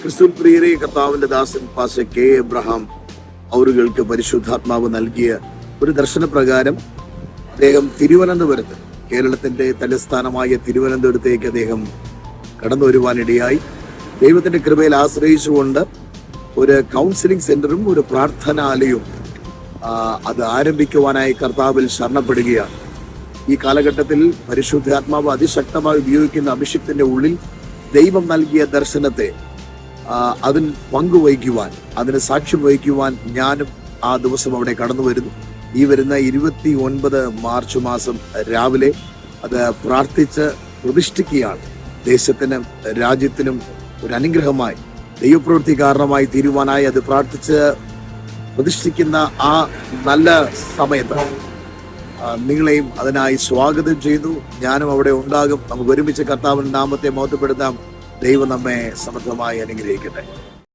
ക്രിസ്തു പ്രിയരെ, കർത്താവിന്റെ ദാസൻ പാസ്റ്റർ കെ എബ്രഹാം അവറുകൾക്ക് പരിശുദ്ധാത്മാവ് നൽകിയ ഒരു ദർശനപ്രകാരം അദ്ദേഹം തിരുവനന്തപുരത്ത്, കേരളത്തിന്റെ തലസ്ഥാനമായ തിരുവനന്തപുരത്തേക്ക് അദ്ദേഹം കടന്നു വരുവാനിടയായി. ദൈവത്തിന്റെ കൃപയിൽ ആശ്രയിച്ചുകൊണ്ട് ഒരു കൗൺസിലിംഗ് സെന്ററും ഒരു പ്രാർത്ഥനാലയവും അത് ആരംഭിക്കുവാനായി കർത്താവിൽ ശരണപ്പെടുകയാണ്. ഈ കാലഘട്ടത്തിൽ പരിശുദ്ധാത്മാവ് അതിശക്തമായി ഉപയോഗിക്കുന്ന അഭിഷേകത്തിന്റെ ഉള്ളിൽ ദൈവം നൽകിയ ദർശനത്തെ അതിൽ പങ്കുവഹിക്കുവാൻ, അതിന് സാക്ഷ്യം വഹിക്കുവാൻ ഞാനും ആ ദിവസം അവിടെ കടന്നു വരുന്നു. ഈ വരുന്ന 29 മാർച്ച് മാസം രാവിലെ അത് പ്രാർത്ഥിച്ച് പ്രതിഷ്ഠിക്കുകയാണ്. ദേശത്തിനും രാജ്യത്തിനും ഒരു അനുഗ്രഹമായി, ദൈവപ്രവൃത്തി കാരണമായി തീരുവാനായി അത് പ്രാർത്ഥിച്ച് പ്രതിഷ്ഠിക്കുന്ന ആ നല്ല സമയത്ത് നിങ്ങളെയും അതിനായി സ്വാഗതം ചെയ്തു. ഞാനും അവിടെ ഉണ്ടാകും. നമുക്ക് ഒരുമിച്ച് കർത്താവിന്റെ നാമത്തെ മഹത്വപ്പെടുത്താം. ദൈവം നമ്മെ സമൃദ്ധമായി അനുഗ്രഹിക്കട്ടെ.